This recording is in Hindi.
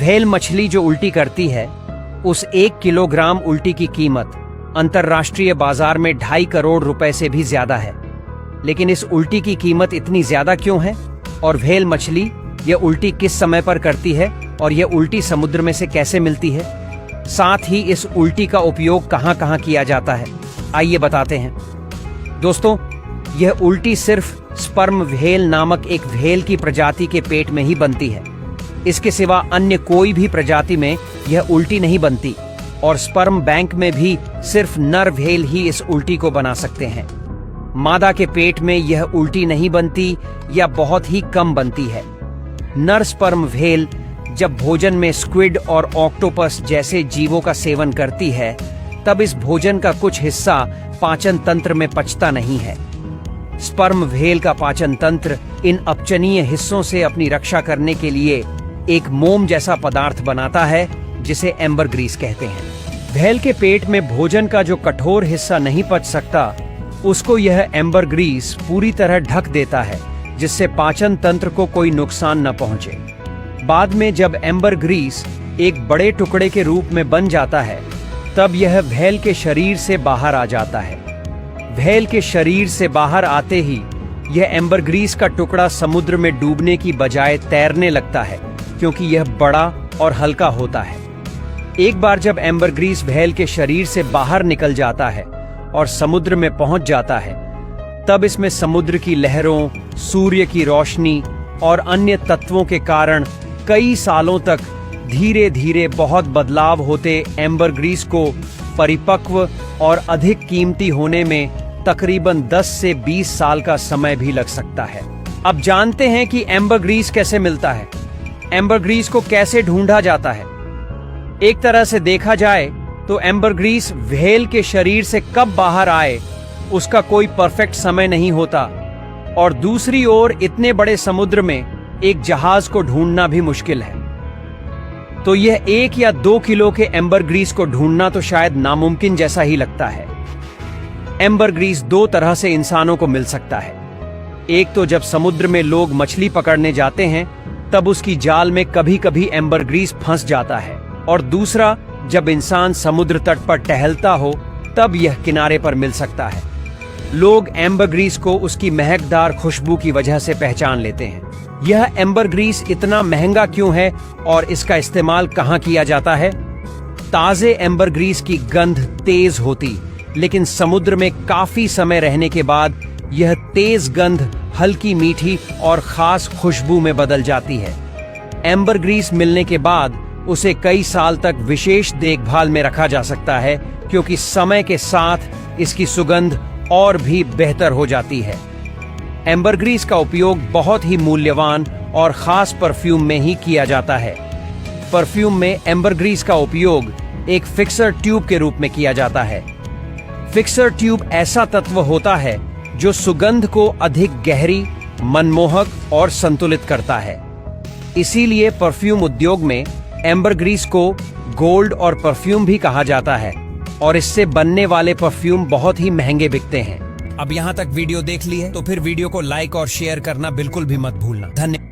व्हेल मछली जो उल्टी करती है, उस 1 किलोग्राम उल्टी की कीमत अंतर्राष्ट्रीय बाजार में 2.5 करोड़ रुपए से भी ज्यादा है। लेकिन इस उल्टी की कीमत इतनी ज्यादा क्यों है, और व्हेल मछली यह उल्टी किस समय पर करती है, और यह उल्टी समुद्र में से कैसे मिलती है? साथ ही इस उल्टी का उपयोग कहां कहां किया जाता है, आइए बताते हैं। दोस्तों, यह उल्टी सिर्फ स्पर्म व्हेल नामक एक व्हेल की प्रजाति के पेट में ही बनती है। इसके सिवा अन्य कोई भी प्रजाति में यह उल्टी नहीं बनती, और स्पर्म बैंक में भी सिर्फ नर व्हेल ही इस उल्टी को बना सकते हैं। मादा के पेट में यह उल्टी नहीं बनती या बहुत ही कम बनती है। नर स्पर्म व्हेल जब भोजन में स्क्विड और ऑक्टोपस जैसे जीवों का सेवन करती है, तब इस भोजन का कुछ हिस्सा पाचन तंत्र में पचता नहीं है। स्पर्म व्हेल का पाचन तंत्र इन अपचनीय हिस्सों से अपनी रक्षा करने के लिए एक मोम जैसा पदार्थ बनाता है, जिसे एम्बरग्रीस कहते हैं। व्हेल के पेट में भोजन का जो कठोर हिस्सा नहीं पच सकता, उसको यह एम्बरग्रीस पूरी तरह ढक देता है, जिससे पाचन तंत्र को कोई नुकसान न पहुंचे। बाद में जब एम्बरग्रीस एक बड़े टुकड़े के रूप में बन जाता है, तब यह व्हेल के शरीर से बाहर आ जाता है। व्हेल के शरीर से बाहर आते ही यह एम्बरग्रीस का टुकड़ा समुद्र में डूबने की बजाय तैरने लगता है, क्योंकि यह बड़ा और हल्का होता है। एक बार जब एम्बरग्रीस व्हेल के शरीर से बाहर निकल जाता है और समुद्र में पहुंच जाता है, तब इसमें समुद्र की लहरों, सूर्य की रोशनी और अन्य तत्वों के कारण कई सालों तक धीरे धीरे बहुत बदलाव होते एम्बरग्रीस को परिपक्व और अधिक कीमती होने में तकरीबन 10 से 20 साल का समय भी लग सकता है। अब जानते हैं कि एम्बरग्रीस कैसे मिलता है। एम्बरग्रीस को कैसे ढूंढा जाता है? एक तरह से देखा जाए तो एम्बरग्रीस व्हेल के शरीर से कब बाहर आए, उसका कोई परफेक्ट समय नहीं होता, और दूसरी ओर इतने बड़े समुद्र में एक जहाज को ढूंढना भी मुश्किल है। तो यह 1 या 2 किलो के एम्बरग्रीस को ढूंढना तो शायद नामुमकिन जैसा ही लगता है। एम्बरग्रीस 2 तरह से इंसानों को मिल सकता है। एक तो जब समुद्र में लोग मछली पकड़ने जाते हैं, तब उसकी जाल में कभी कभी एम्बरग्रीस फंस जाता है, और दूसरा जब इंसान समुद्र तट पर टहलता हो, तब यह किनारे पर मिल सकता है। लोग एम्बरग्रीस को उसकी महकदार खुशबू की वजह से पहचान लेते हैं। यह एम्बरग्रीस इतना महंगा क्यों है और इसका इस्तेमाल कहां किया जाता है? ताजे एम्बरग्रीस की गंध तेज होती, लेकिन समुद्र में काफी समय रहने के बाद यह तेज गंध हल्की मीठी और खास खुशबू में बदल जाती है। एम्बरग्रीस मिलने के बाद उसे कई साल तक विशेष देखभाल में रखा जा सकता है, क्योंकि समय के साथ इसकी सुगंध और भी बेहतर हो जाती है। एम्बरग्रीस का उपयोग बहुत ही मूल्यवान और खास परफ्यूम में ही किया जाता है। परफ्यूम में एम्बरग्रीस का उपयोग एक फिक्सर ट्यूब के रूप में किया जाता है। फिक्सर ट्यूब ऐसा तत्व होता है जो सुगंध को अधिक गहरी, मनमोहक और संतुलित करता है। इसीलिए परफ्यूम उद्योग में एम्बरग्रीस को गोल्ड और परफ्यूम भी कहा जाता है, और इससे बनने वाले परफ्यूम बहुत ही महंगे बिकते हैं। अब यहाँ तक वीडियो देख ली है तो फिर वीडियो को लाइक और शेयर करना बिल्कुल भी मत भूलना। धन्यवाद।